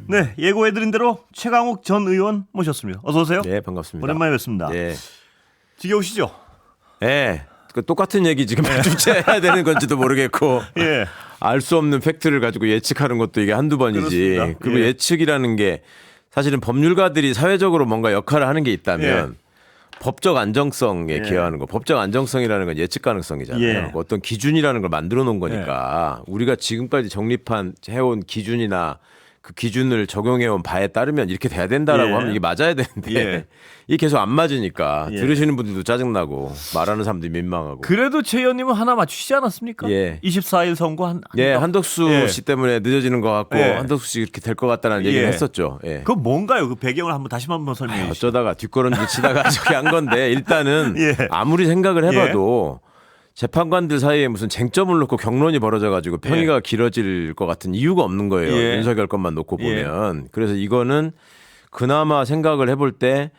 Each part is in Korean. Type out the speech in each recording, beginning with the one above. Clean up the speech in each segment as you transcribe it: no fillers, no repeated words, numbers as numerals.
네, 예고해드린 대로 최강욱 전 의원 모셨습니다. 어서 오세요. 네, 반갑습니다. 오랜만에 뵙습니다. 네. 지겨우시죠? 네. 그 똑같은 얘기 지금 주체해야 되는 건지도 모르겠고 예. 알 수 없는 팩트를 가지고 예측하는 것도 이게 한두 번이지. 그렇습니다. 그리고 예. 예측이라는 게 사실은 법률가들이 사회적으로 뭔가 역할을 하는 게 있다면 법적 안정성에 기여하는 거. 법적 안정성이라는 건 예측 가능성이잖아요. 예. 어떤 기준이라는 걸 만들어 놓은 거니까 우리가 지금까지 정립한 해온 기준이나 그 기준을 적용해온 바에 따르면 이렇게 돼야 된다라고 예. 하면 이게 맞아야 되는데 예. 이게 계속 안 맞으니까 예. 들으시는 분들도 짜증나고 말하는 사람들이 민망하고. 그래도 최 의원님은 하나 맞추시지 않았습니까? 예. 24일 선거 예, 한덕수 예. 씨 때문에 늦어지는 것 같고 예. 한덕수 씨 이렇게 될 것 같다는 얘기를 예. 했었죠. 예. 그 뭔가요? 그 배경을 다시 한번 설명해 주시죠. 어쩌다가 뒷걸음질 치다가 저기 한 건데 일단은 예. 아무리 생각을 해봐도 재판관들 사이에 무슨 쟁점을 놓고 경론이 벌어져가지고 평의가 길어질 것 같은 이유가 없는 거예요. 예. 윤석열 것만 놓고 예. 보면. 그래서 이거는 그나마 생각을 해볼 때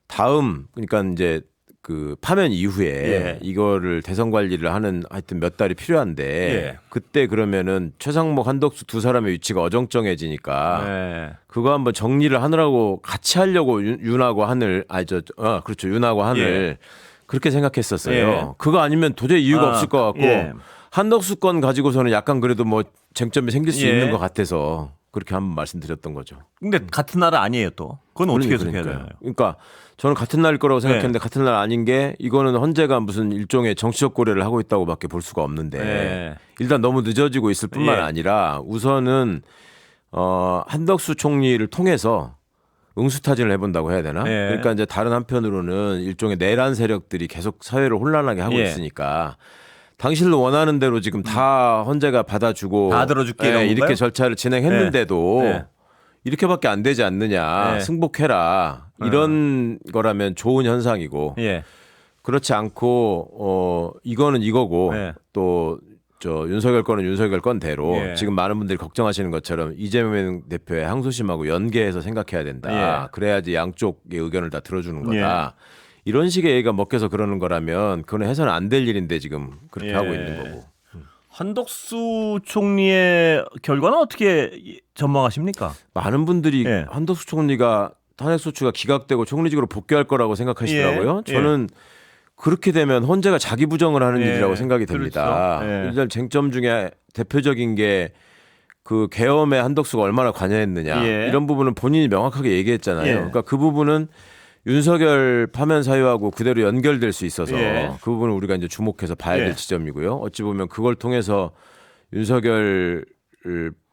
다음 그러니까 이제 그 파면 이후에 예. 이거를 대선 관리를 하는 하여튼 몇 달이 필요한데 예. 그때 그러면은 최상목 한덕수 두 사람의 위치가 어정쩡해지니까 네. 그거 한번 정리를 하느라고 같이 하려고 윤하고 하늘 그렇죠 윤하고 하늘 그렇게 생각했었어요. 예. 그거 아니면 도저히 이유가 없을 것 같고 예. 한덕수 건 가지고서는 약간 그래도 뭐 쟁점이 생길 수 예. 있는 것 같아서 그렇게 한번 말씀드렸던 거죠. 근데 같은 나라 아니에요 또. 그건 어떻게 해석해야 그러니까요. 되나요? 그러니까 저는 같은 날일 거라고 생각했는데 같은 날 아닌 게 이거는 헌재가 무슨 일종의 정치적 고려를 하고 있다고밖에 볼 수가 없는데 예. 일단 너무 늦어지고 있을 뿐만 예. 아니라 우선은 한덕수 총리를 통해서 응수타진을 해본다고 해야 되나? 예. 그러니까 이제 다른 한편으로는 일종의 내란 세력들이 계속 사회를 혼란하게 하고 예. 있으니까 당신도 원하는 대로 지금 다 헌재가 받아주고 다 들어줄게 이런 이렇게 건가요? 절차를 진행했는데도 예. 이렇게밖에 안 되지 않느냐 예. 승복해라 이런 거라면 좋은 현상이고 예. 그렇지 않고 이거는 이거고 예. 또 저 윤석열 건은 윤석열 건대로 예. 지금 많은 분들이 걱정하시는 것처럼 이재명 대표의 항소심하고 연계해서 생각해야 된다. 예. 그래야지 양쪽의 의견을 다 들어주는 거다. 이런 식의 얘기가 먹혀서 그러는 거라면 그건 해서는 안 될 일인데 지금 그렇게 예. 하고 있는 거고. 한덕수 총리의 결과는 어떻게 전망하십니까? 많은 분들이 예. 한덕수 총리가 탄핵소추가 기각되고 총리직으로 복귀할 거라고 생각하시더라고요. 예. 저는 그렇게 되면 헌재가 자기 부정을 하는 예. 일이라고 생각이 됩니다. 그렇죠. 예. 일단 쟁점 중에 대표적인 게 그 계엄에 한덕수가 얼마나 관여했느냐 예. 이런 부분은 본인이 명확하게 얘기했잖아요. 예. 그러니까 그 부분은 윤석열 파면 사유하고 그대로 연결될 수 있어서 예. 그 부분을 우리가 이제 주목해서 봐야 될 예. 지점이고요. 어찌 보면 그걸 통해서 윤석열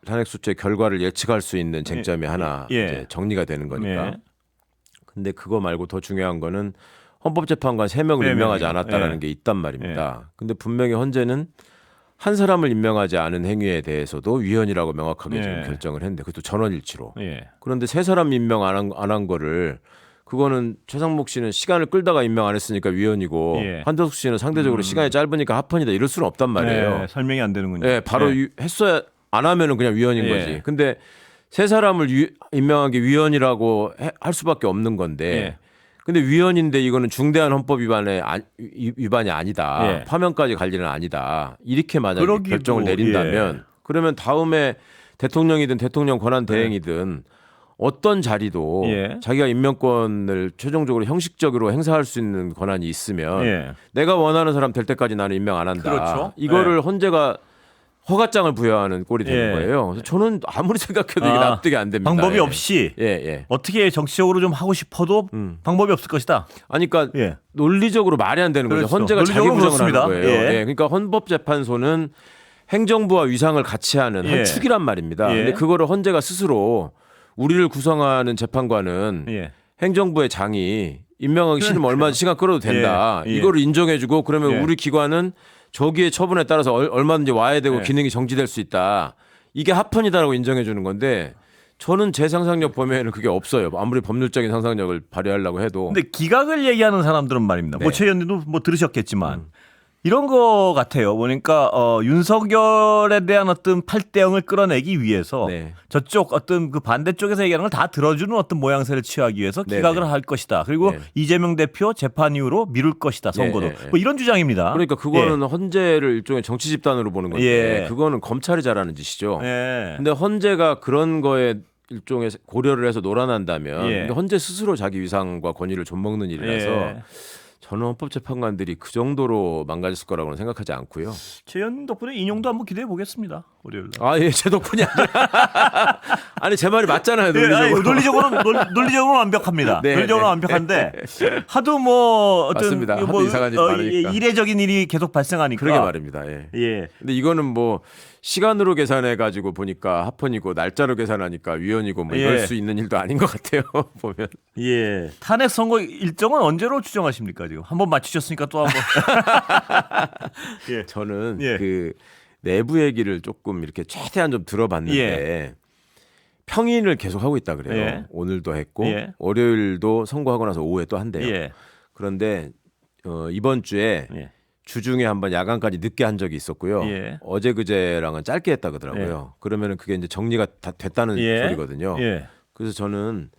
탄핵소추의 결과를 예측할 수 있는 쟁점이 하나 예. 이제 정리가 되는 거니까. 예. 근데 그거 말고 더 중요한 거는 헌법재판관 3명을 네 임명하지 명이요. 않았다라는 예. 게 있단 말입니다. 근데 분명히 헌재는 한 사람을 임명하지 않은 행위에 대해서도 위헌이라고 명확하게 지금 예. 결정을 했는데 그것도 전원일치로. 예. 그런데 3사람 임명 안 한 거를 그거는 최상목 씨는 시간을 끌다가 임명 안 했으니까 위헌이고 예. 한덕수 씨는 상대적으로 시간이 짧으니까 합헌이다 이럴 수는 없단 말이에요. 예. 설명이 안 되는군요. 예, 바로 예. 했어야 안 하면은 그냥 위헌인 예. 거지. 근데 3사람을 임명한 게 위헌이라고 할 수밖에 없는 건데. 예. 근데 위헌인데 이거는 중대한 헌법 위반이 아니다. 예. 파면까지 갈 일은 아니다. 이렇게 만약 그러기도, 결정을 내린다면 예. 그러면 다음에 대통령이든 대통령 권한 대행이든 어떤 자리도 예. 자기가 임명권을 최종적으로 형식적으로 행사할 수 있는 권한이 있으면 예. 내가 원하는 사람 될 때까지 나는 임명 안 한다. 그렇죠. 이거를 헌재가 허가장을 부여하는 꼴이 되는 예. 거예요. 그래서 저는 아무리 생각해도 이게 납득이 안 됩니다. 방법이 예. 없이 예. 어떻게 정치적으로 좀 하고 싶어도 방법이 없을 것이다. 아니 그러니까 예. 논리적으로 말이 안 되는 거죠. 그렇죠. 헌재가 자기 논리적으로 부정을 그렇습니다. 하는 거예요. 예. 예. 그러니까 헌법재판소는 행정부와 위상을 같이 하는 예. 한 축이란 말입니다. 예. 근데 그거를 헌재가 스스로 우리를 구성하는 재판관은 예. 행정부의 장이 임명하기 싫으면 얼마든지 시간 끌어도 된다. 예. 예. 이거를 인정해주고 그러면 예. 우리 기관은 저기의 처분에 따라서 얼마든지 와야 되고 예. 기능이 정지될 수 있다. 이게 합헌이다라고 인정해주는 건데 저는 제 상상력 범위에는 그게 없어요. 아무리 법률적인 상상력을 발휘하려고 해도. 근데 기각을 얘기하는 사람들은 말입니다. 네. 뭐 최 의원님도 뭐 들으셨겠지만 이런 거 같아요. 보니까 윤석열에 대한 어떤 8대0을 끌어내기 위해서 네. 저쪽 어떤 그 반대쪽에서 얘기하는 걸 다 들어주는 어떤 모양새를 취하기 위해서 기각을 네네. 할 것이다. 그리고 네. 이재명 대표 재판 이후로 미룰 것이다. 선거도. 네. 뭐 이런 주장입니다. 그러니까 그거는 헌재를 일종의 정치 집단으로 보는 건데 예. 그거는 검찰이 잘하는 짓이죠. 예. 근데 헌재가 그런 거에 일종의 고려를 해서 놀아난다면 예. 헌재 스스로 자기 위상과 권위를 좀먹는 일이라서 예. 저는 헌법재판관들이 그 정도로 망가졌을 거라고는 생각하지 않고요. 최현 덕분에 인용도 한번 기대해 보겠습니다. 월요일 날. 아, 예, 제 덕분이 아니라. 아니, 제 말이 맞잖아요, 예, 논리적으로. 논리적으로 완벽합니다. 네, 논리적으로 네. 완벽한데 하도 뭐 어떤 맞습니다. 하도 이상한 일이 많으니까. 이례적인 일이 계속 발생하니까. 그러게 말입니다. 예. 예. 근데 이거는 뭐 시간으로 계산해 가지고 보니까 합헌이고 날짜로 계산하니까 위헌이고 뭐 이럴 예. 수 있는 일도 아닌 것 같아요. 보면. 예. 탄핵 선고 일정은 언제로 추정하십니까 지금? 한번 맞추셨으니까 또 한번. 예. 저는 예. 그 내부 얘기를 조금 이렇게 최대한 좀 들어봤는데 예. 평인을 계속 하고 있다 그래요. 예. 오늘도 했고 예. 월요일도 선고하고 나서 오후에 또 한대요. 예. 그런데 이번 주에 예. 주중에 한번 야간까지 늦게 한 적이 있었고요. 예. 어제 그제랑은 짧게 했다 그러더라고요. 그러면은 그게 이제 정리가 다 됐다는 예. 소리거든요. 예. 그래서 저는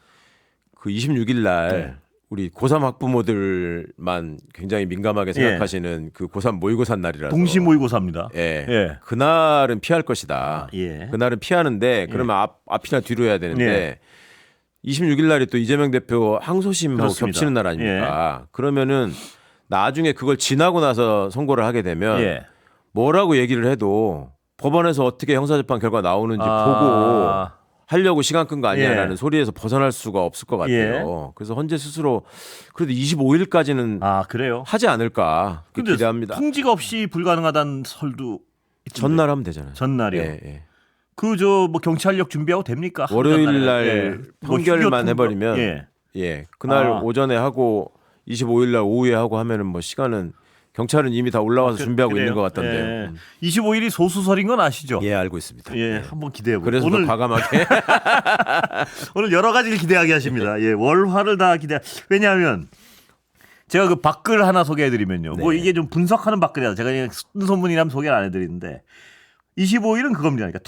그 26일 날 네. 우리 고3 학부모들만 굉장히 민감하게 생각하시는 그 고3 모의고사 날이라서 동시 모의고사입니다. 예. 예. 그날은 피할 것이다. 예. 그날은 피하는데 그러면 앞이나 뒤로 해야 되는데 예. 26일 날이 또 이재명 대표 항소심하고 그렇습니다. 겹치는 날 아닙니까? 그러면은 나중에 그걸 지나고 나서 선고를 하게 되면 예. 뭐라고 얘기를 해도 법원에서 어떻게 형사재판 결과 나오는지 보고 하려고 시간 끈 거 아니야라는 예. 소리에서 벗어날 수가 없을 것 같아요. 그래서 헌재 스스로 그래도 25일까지는 그래요. 하지 않을까 근데 기대합니다. 통지가 없이 불가능하다는 설도 있던데. 전날 하면 되잖아요. 전날이요. 예, 예. 그 저 뭐 경찰력 준비하고 됩니까? 월요일 날 예. 뭐 판결만 휴교 해버리면 예. 예, 그날 오전에 하고 25일 날 오후에 하고 하면은 뭐 시간은 경찰은 이미 다 올라와서 준비하고 그래요. 있는 것 같던데요. 예. 25일이 소수설인 건 아시죠? 예, 알고 있습니다. 예, 한번 기대해 보세요. 그래서 오늘 더 과감하게 오늘 여러 가지를 기대하게 하십니다. 예, 월화를 다 기대. 왜냐하면 제가 그 밖글 하나 소개해드리면요. 뭐 네. 이게 좀 분석하는 밖글이라 제가 그냥 쓴 소문이라면 소개를 안 해드리는데 25일은 그겁니다. 그러니까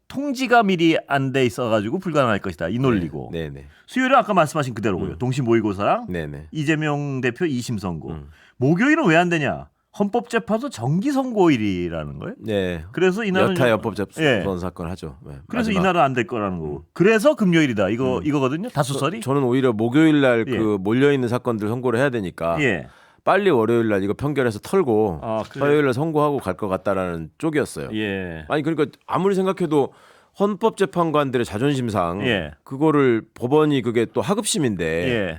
통지가 미리 안 돼 있어가지고 불가능할 것이다. 이 논리고. 네, 네, 수요일은 아까 말씀하신 그대로고요. 동시 모의고사랑 네, 네. 이재명 대표 2심 선고. 목요일은 왜 안 되냐? 헌법재판소 정기 선고일이라는 거예요. 네. 그래서 이날은 여타 여법재판 예. 사건 하죠. 네, 그래서 마지막. 이날은 안 될 거라는 거고. 그래서 금요일이다. 이거거든요. 다수설이. 저는 오히려 목요일 날 예. 그 몰려 있는 사건들 선고를 해야 되니까 예. 빨리 월요일 날 이거 판결해서 털고 그래요? 화요일 날 선고하고 갈 것 같다라는 쪽이었어요. 예. 아니 그러니까 아무리 생각해도 헌법재판관들의 자존심상 예. 그거를 법원이 그게 또 하급심인데 예.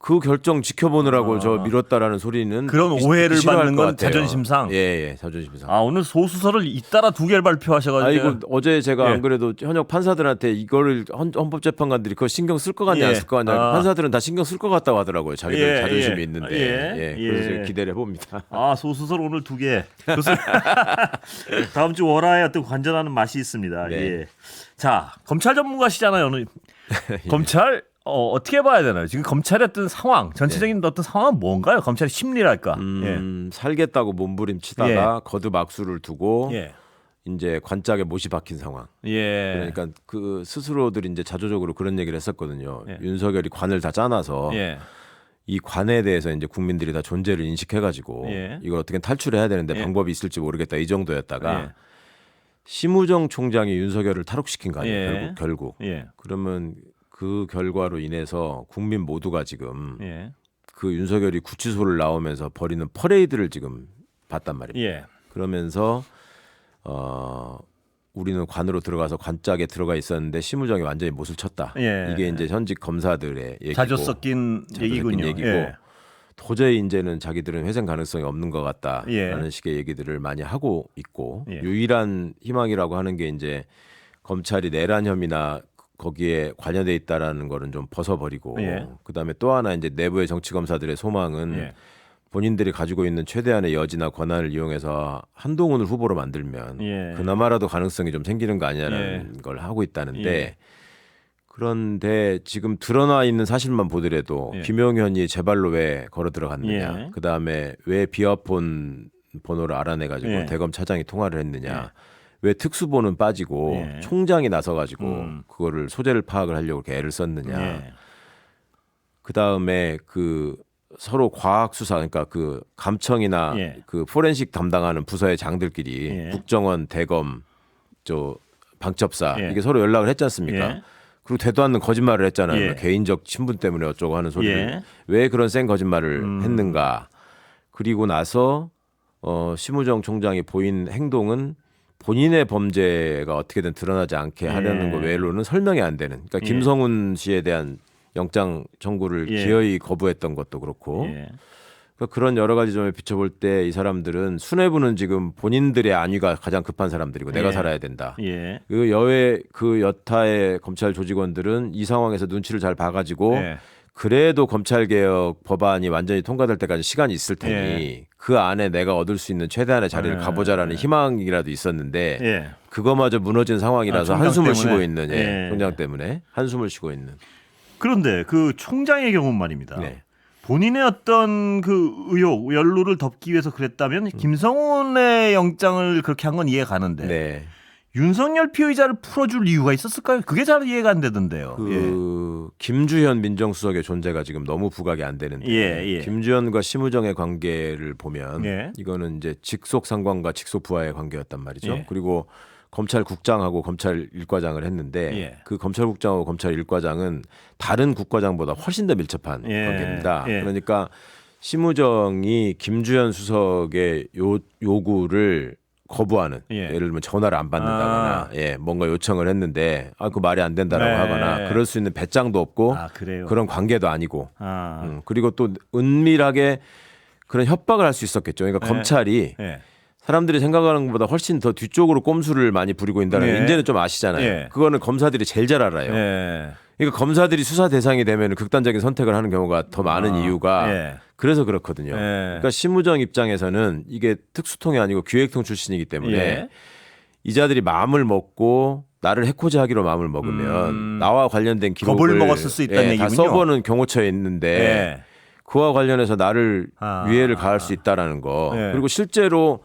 그 결정 지켜보느라고 저 미뤘다라는 소리는 그런 듣기 오해를 싫어할 받는 것 건 같아요. 자존심상? 예, 자존심상. 오늘 소수설을 잇따라 2개를 발표하셔가지고. 아이고 어제 제가 예. 안 그래도 현역 판사들한테 이거를 헌법재판관들이 그거 신경 쓸 것 같냐 예. 안 쓸 것 같냐 판사들은 다 신경 쓸 것 같다고 하더라고요. 자기들 예, 자존심이 예. 있는데 예. 그래서 예. 제가 기대를 해봅니다. 소수설 오늘 2개. 다음 주 월화에 어떤 관전하는 맛이 있습니다. 네. 예. 자, 검찰 전문가시잖아요. 오늘 검찰 어떻게 봐야 되나요? 지금 검찰의 어떤 상황, 전체적인 어떤 상황은 뭔가요? 검찰의 심리랄까? 살겠다고 몸부림치다가 거듭 악수를 두고 이제 관짝에 못이 박힌 상황. 예. 그러니까 그 스스로들이 이제 자조적으로 그런 얘기를 했었거든요. 예. 윤석열이 관을 다 짜놔서 예. 이 관에 대해서 이제 국민들이 다 존재를 인식해가지고 예. 이걸 어떻게 탈출해야 되는데 예. 방법이 있을지 모르겠다 이 정도였다가 예. 심우정 총장이 윤석열을 탈옥시킨 거 아니에요. 예. 결국. 예. 그러면 그 결과로 인해서 국민 모두가 지금 예. 그 윤석열이 구치소를 나오면서 벌이는 퍼레이드를 지금 봤단 말입니다. 예. 그러면서 우리는 관으로 들어가서 관짝에 들어가 있었는데 심우정이 완전히 못을 쳤다. 예. 이게 이제 현직 검사들의 얘기고 자주 섞인 얘기군요. 얘기고 예. 도저히 이제는 자기들은 회생 가능성이 없는 것 같다라는 예. 식의 얘기들을 많이 하고 있고 예. 유일한 희망이라고 하는 게 이제 검찰이 내란 혐의나 거기에 관여돼 있다라는 거는 좀 벗어버리고 예. 그다음에 또 하나 이제 내부의 정치 검사들의 소망은 예. 본인들이 가지고 있는 최대한의 여지나 권한을 이용해서 한동훈을 후보로 만들면 예. 그나마라도 가능성이 좀 생기는 거 아니냐라는 걸 하고 있다는데 예. 그런데 지금 드러나 있는 사실만 보더라도 예. 김용현이 제 발로 왜 걸어 들어갔느냐 예. 그다음에 왜 비화폰 번호를 알아내가지고 예. 대검 차장이 통화를 했느냐 왜 특수본은 빠지고 예. 총장이 나서가지고 그거를 소재를 파악을 하려고 이렇게 애를 썼느냐 예. 그다음에 그 서로 과학 수사 그러니까 그 감청이나 예. 그 포렌식 담당하는 부서의 장들끼리 예. 국정원 대검 저 방첩사 예. 이게 서로 연락을 했지 않습니까? 예. 그리고 되도 않는 거짓말을 했잖아요. 예. 개인적 친분 때문에 어쩌고 하는 소리를. 예. 왜 그런 센 거짓말을 했는가. 그리고 나서 심우정 총장이 보인 행동은 본인의 범죄가 어떻게든 드러나지 않게 하려는 거 외로는 설명이 안 되는. 그러니까 김성훈 씨에 대한 영장 청구를 기어이 거부했던 것도 그렇고 그러니까 그런 여러 가지 점에 비춰볼 때 이 사람들은 수뇌부는 지금 본인들의 안위가 가장 급한 사람들이고 내가 살아야 된다. 그 그 여타의 검찰 조직원들은 이 상황에서 눈치를 잘 봐가지고 그래도 검찰개혁 법안이 완전히 통과될 때까지 시간이 있을 테니 그 안에 내가 얻을 수 있는 최대한의 자리를 가보자라는 희망이라도 있었는데 그거마저 무너진 상황이라서 한숨을 쉬고 있는 총장 때문에 한숨을 쉬고 있는. 그런데 그 총장의 경우는 말입니다. 본인의 어떤 그 의혹, 연루를 덮기 위해서 그랬다면 김성훈의 영장을 그렇게 한 건 이해가 가는데 윤석열 피의자를 풀어줄 이유가 있었을까요? 그게 잘 이해가 안 되던데요. 김주현 민정수석의 존재가 지금 너무 부각이 안 되는데 김주현과 심우정의 관계를 보면 이거는 이제 직속 상관과 직속 부하의 관계였단 말이죠. 그리고 검찰국장하고 검찰 일과장을 했는데 그 검찰국장하고 검찰 일과장은 다른 국과장보다 훨씬 더 밀접한 관계입니다. 그러니까 심우정이 김주현 수석의 요구를 거부하는 예를 들면 전화를 안 받는다거나 뭔가 요청을 했는데 그 말이 안 된다라고 하거나 그럴 수 있는 배짱도 없고 그런 관계도 아니고 그리고 또 은밀하게 그런 협박을 할 수 있었겠죠. 그러니까 검찰이 사람들이 생각하는 것보다 훨씬 더 뒤쪽으로 꼼수를 많이 부리고 있다는 걸 이제는 좀 아시잖아요. 그거는 검사들이 제일 잘 알아요. 그러니까 검사들이 수사 대상이 되면 극단적인 선택을 하는 경우가 더 많은 이유가 그래서 그렇거든요. 그러니까 심우정 입장에서는 이게 특수통이 아니고 기획통 출신이기 때문에 이자들이 마음을 먹고 나를 해코지 하기로 마음을 먹으면 나와 관련된 기록을 겁을 먹었을 수 있다는 얘기군요. 다 서버는 경호처에 있는데 그와 관련해서 나를 위해를 가할 수 있다라는 거. 그리고 실제로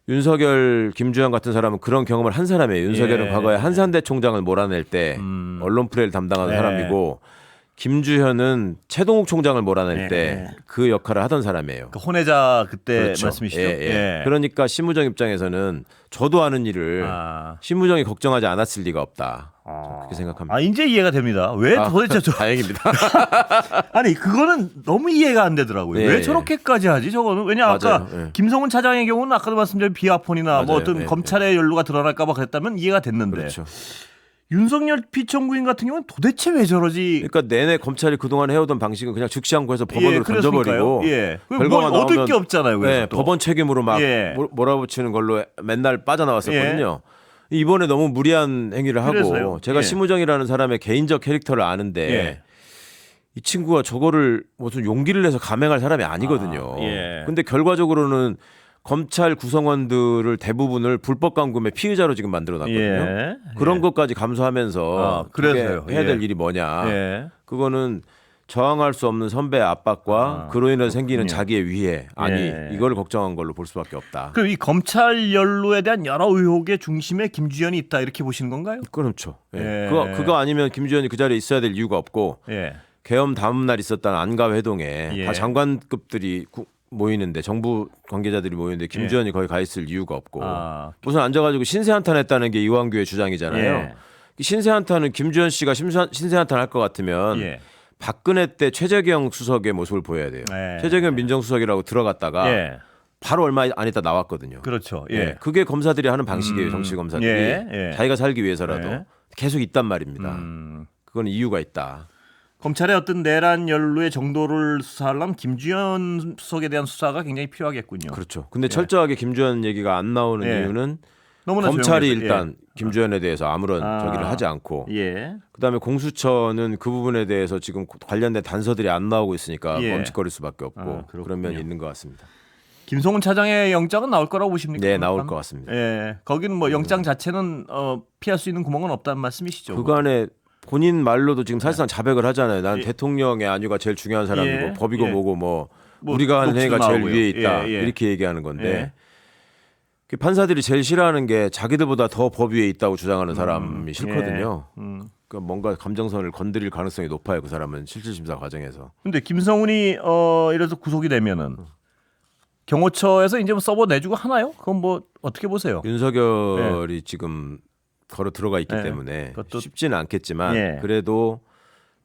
윤석열, 김주현 같은 사람은 그런 경험을 한 사람이에요. 윤석열은 과거에 한산대 총장을 몰아낼 때 언론 프레이를 담당하는 사람이고 김주현은 최동욱 총장을 몰아낼 때 그 역할을 하던 사람이에요. 그 혼외자 그때 그렇죠. 말씀이시죠? 그러니까 심우정 입장에서는 저도 아는 일을 심우정이 걱정하지 않았을 리가 없다. 그렇게 생각합니다. 이제 이해가 됩니다. 왜 도대체 다행입니다. 아니 그거는 너무 이해가 안 되더라고요. 왜 저렇게까지 하지? 저거는 왜냐 아까 김성훈 차장의 경우는 아까도 말씀드린 비하폰이나 뭐 어떤 검찰의 연루가 드러날까봐 그랬다면 이해가 됐는데 그렇죠. 윤석열 피청구인 같은 경우는 도대체 왜 저러지? 그러니까 내내 검찰이 그동안 해오던 방식은 그냥 즉시 항고 해서 법원으로 던져버리고 결과가 뭐 얻을 게 없잖아요. 법원 책임으로 막 몰아붙이는 걸로 맨날 빠져나왔었거든요. 이번에 너무 무리한 행위를 하고 제가 심우정이라는 사람의 개인적 캐릭터를 아는데 이 친구가 저거를 무슨 용기를 내서 감행할 사람이 아니거든요. 근데 결과적으로는 검찰 구성원들을 대부분을 불법 감금의 피의자로 지금 만들어놨거든요. 그런 것까지 감수하면서 그래서요. 해야 될 일이 뭐냐. 그거는 저항할 수 없는 선배의 압박과 그로 인해 생기는 자기의 위해 이걸 걱정한 걸로 볼 수밖에 없다. 그럼 이 검찰 연루에 대한 여러 의혹의 중심에 김주현이 있다 이렇게 보시는 건가요? 그렇죠. 그거 아니면 김주현이 그 자리에 있어야 될 이유가 없고 계엄 다음 날 있었던 안가 회동에 다 장관급들이 모이는데 정부 관계자들이 모이는데 김주현이 거기 가 있을 이유가 없고 무슨 앉아가지고 신세한탄했다는 게 이완규의 주장이잖아요. 신세한탄은 김주현 씨가 신세한탄 할 것 같으면 박근혜 때 최재경 수석의 모습을 보여야 돼요. 최재경 민정수석이라고 들어갔다가 바로 얼마 안 있다 나왔거든요. 그렇죠. 그게 검사들이 하는 방식이에요. 정치 검사들이 자기가 살기 위해서라도 계속 있단 말입니다. 그건 이유가 있다. 검찰의 어떤 내란 연루의 정도를 수사하려면 김주현 수석에 대한 수사가 굉장히 필요하겠군요. 그렇죠. 근데 철저하게 김주현 얘기가 안 나오는 이유는 검찰이 일단 김주현에 대해서 아무런 저기를 하지 않고 그다음에 공수처는 그 부분에 대해서 지금 관련된 단서들이 안 나오고 있으니까 멈칫거릴 수밖에 없고 그런 면이 있는 것 같습니다. 김성훈 차장의 영장은 나올 거라고 보십니까? 네, 나올 것 같습니다. 거기는 뭐 영장 자체는 피할 수 있는 구멍은 없다는 말씀이시죠? 그간에 본인 말로도 지금 사실상 자백을 하잖아요. 난 대통령의 안위가 제일 중요한 사람이고 법이고 뭐고 뭐 우리가 하는 행위가 제일 위에 있다 이렇게 얘기하는 건데 판사들이 제일 싫어하는 게 자기들보다 더 법 위에 있다고 주장하는 사람이 싫거든요. 그러니까 뭔가 감정선을 건드릴 가능성이 높아요. 그 사람은 실질심사 과정에서. 근데 김성훈이 이래서 구속이 되면은 경호처에서 이제 뭐 서버 내주고 하나요? 그건 뭐 어떻게 보세요? 윤석열이 지금 걸어 들어가 있기 때문에 쉽지는 않겠지만 그래도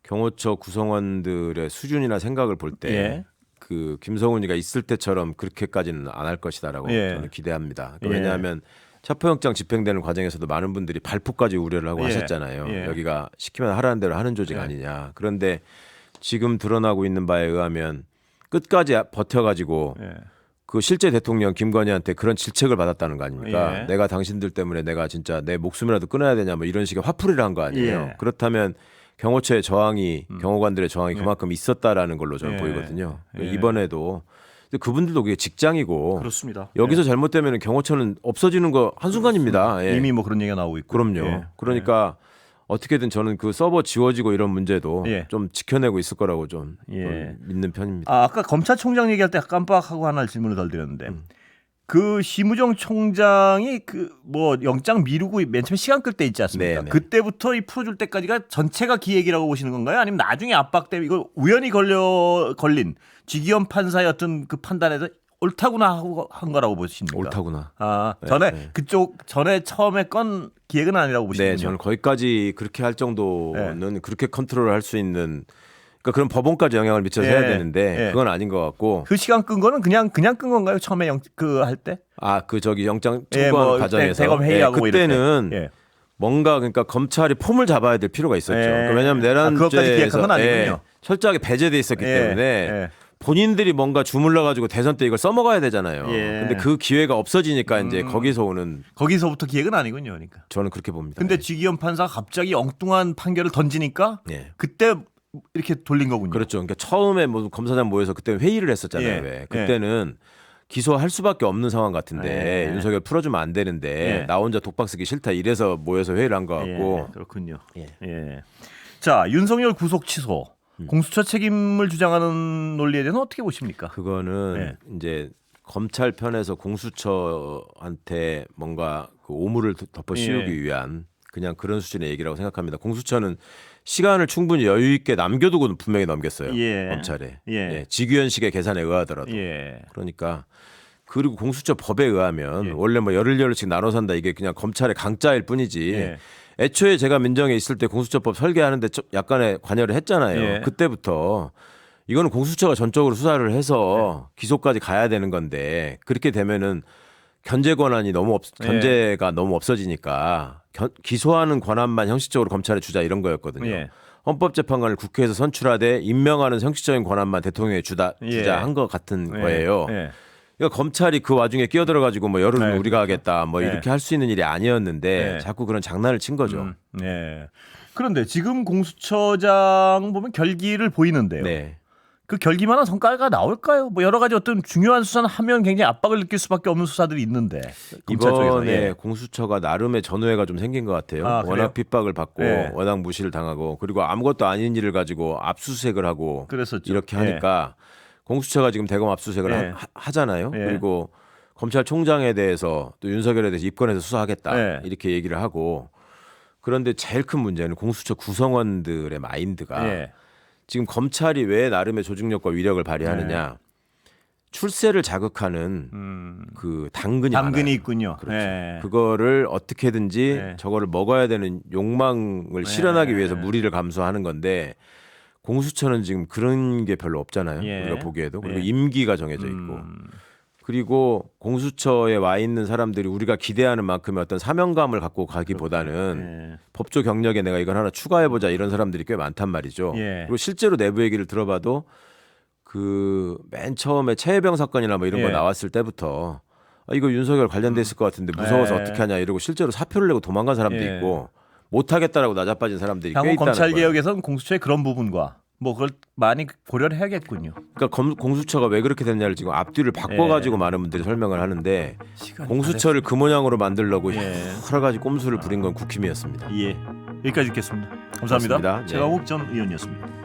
경호처 구성원들의 수준이나 생각을 볼 때 그 김성훈이가 있을 때처럼 그렇게까지는 안 할 것이다라고 저는 기대합니다. 왜냐하면 체포영장 집행되는 과정에서도 많은 분들이 발포까지 우려를 하고 하셨잖아요. 여기가 시키면 하라는 대로 하는 조직 아니냐. 그런데 지금 드러나고 있는 바에 의하면 끝까지 버텨가지고 그 실제 대통령 김건희한테 그런 질책을 받았다는 거 아닙니까? 내가 당신들 때문에 내가 진짜 내 목숨이라도 끊어야 되냐 뭐 이런 식의 화풀이를 한 거 아니에요. 그렇다면 경호처의 저항이 경호관들의 저항이 그만큼 있었다라는 걸로 저는 보이거든요. 이번에도 근데 그분들도 그게 직장이고 그렇습니다. 여기서 잘못되면 경호처는 없어지는 거 한순간입니다. 이미 뭐 그런 얘기가 나오고 있고. 그럼요. 그러니까 어떻게든 저는 그 서버 지워지고 이런 문제도 좀 지켜내고 있을 거라고 좀 믿는 편입니다. 아까 검찰총장 얘기할 때 깜빡하고 하나 질문을 덜 드렸는데 그 심우정 총장이 그 뭐 영장 미루고 맨 처음에 시간 끌 때 있지 않습니까? 그때부터 이 풀어줄 때까지가 전체가 기획이라고 보시는 건가요? 아니면 나중에 압박 때문에 이거 우연히 걸린 지기현 판사의 어떤 그 판단에서 옳다구나 하고 한 거라고 보십니까? 옳다구나. 전에 처음에 건 기획은 아니라고 보시는군요. 네, 저는 거기까지 그렇게 할 정도는 그렇게 컨트롤을 할 수 있는 그러니까 그런 법원까지 영향을 미쳐서 해야 되는데 그건 아닌 것 같고. 그 시간 끈 거는 그냥 끈 건가요? 처음에 그 할 때? 영장 청구하는 과정에서 대검 회의하고 그때는 뭔가 그러니까 검찰이 폼을 잡아야 될 필요가 있었죠. 그러니까 왜냐하면 내란죄에서 철저하게 배제돼 있었기 때문에 본인들이 뭔가 주물러 가지고 대선 때 이걸 써먹어야 되잖아요. 근데 그 기회가 없어지니까 이제 거기서부터 기획은 아니군요. 그러니까 저는 그렇게 봅니다. 근데 지기현 판사가 갑자기 엉뚱한 판결을 던지니까 그때 이렇게 돌린 거군요. 그렇죠. 그러니까 처음에 뭐 검사장 모여서 그때 회의를 했었잖아요. 왜? 그때는 기소할 수밖에 없는 상황 같은데 윤석열 풀어주면 안 되는데 나 혼자 독박 쓰기 싫다 이래서 모여서 회의를 한 것 같고. 그렇군요. 자, 윤석열 구속 취소. 공수처 책임을 주장하는 논리에 대해서는 어떻게 보십니까? 그거는 이제 검찰 편에서 공수처한테 뭔가 그 오물을 덮어 씌우기 위한 그냥 그런 수준의 얘기라고 생각합니다. 공수처는 시간을 충분히 여유 있게 남겨두고 분명히 넘겼어요. 검찰에. 직위원식의 계산에 의하더라도. 그러니까 그리고 공수처 법에 의하면 원래 뭐 열흘씩 나눠 산다 이게 그냥 검찰의 강짜일 뿐이지. 애초에 제가 민정에 있을 때 공수처법 설계하는데 약간의 관여를 했잖아요. 그때부터 이거는 공수처가 전적으로 수사를 해서 기소까지 가야 되는 건데 그렇게 되면은 견제가 너무 없어지니까 기소하는 권한만 형식적으로 검찰에 주자 이런 거였거든요. 헌법재판관을 국회에서 선출하되 임명하는 형식적인 권한만 대통령에 주자 한 것 같은 거예요. 그러니까 검찰이 그 와중에 끼어들어가지고 뭐 열흘은 우리가 하겠다 뭐 이렇게 할 수 있는 일이 아니었는데 자꾸 그런 장난을 친 거죠. 그런데 지금 공수처장 보면 결기를 보이는데요. 그 결기만한 성과가 나올까요? 뭐 여러 가지 어떤 중요한 수사는 하면 굉장히 압박을 느낄 수밖에 없는 수사들이 있는데 이번에 공수처가 나름의 전우회가 좀 생긴 것 같아요. 워낙 핍박을 받고 워낙 무시를 당하고 그리고 아무것도 아닌 일을 가지고 압수수색을 하고 그랬었죠. 이렇게 하니까 공수처가 지금 대검 압수수색을 하잖아요. 그리고 검찰총장에 대해서 또 윤석열에 대해서 입건해서 수사하겠다 이렇게 얘기를 하고 그런데 제일 큰 문제는 공수처 구성원들의 마인드가 지금 검찰이 왜 나름의 조직력과 위력을 발휘하느냐 출세를 자극하는 그 당근이 있군요. 그렇죠. 그거를 어떻게든지 저거를 먹어야 되는 욕망을 실현하기 위해서 무리를 감수하는 건데 공수처는 지금 그런 게 별로 없잖아요. 우리가 보기에도 그리고 임기가 정해져 있고 그리고 공수처에 와 있는 사람들이 우리가 기대하는 만큼의 어떤 사명감을 갖고 가기보다는 법조 경력에 내가 이걸 하나 추가해보자 이런 사람들이 꽤 많단 말이죠. 그리고 실제로 내부 얘기를 들어봐도 그 맨 처음에 최혜병 사건이나 뭐 이런 거 나왔을 때부터 이거 윤석열 관련돼 있을 것 같은데 무서워서 어떻게 하냐 이러고 실제로 사표를 내고 도망간 사람도 있고 못하겠다라고 나자빠진 사람들이 꽤 있다는 거예요. 검찰 개혁에서는 공수처의 그런 부분과 뭐 그걸 많이 고려를 해야겠군요. 그러니까 공수처가 왜 그렇게 됐냐를 지금 앞뒤를 바꿔가지고 많은 분들이 설명을 하는데 공수처를 그 모양으로 만들려고 여러 가지 꼼수를 부린 건 국힘이었습니다. 여기까지 듣겠습니다. 감사합니다. 최강욱 전 의원이었습니다.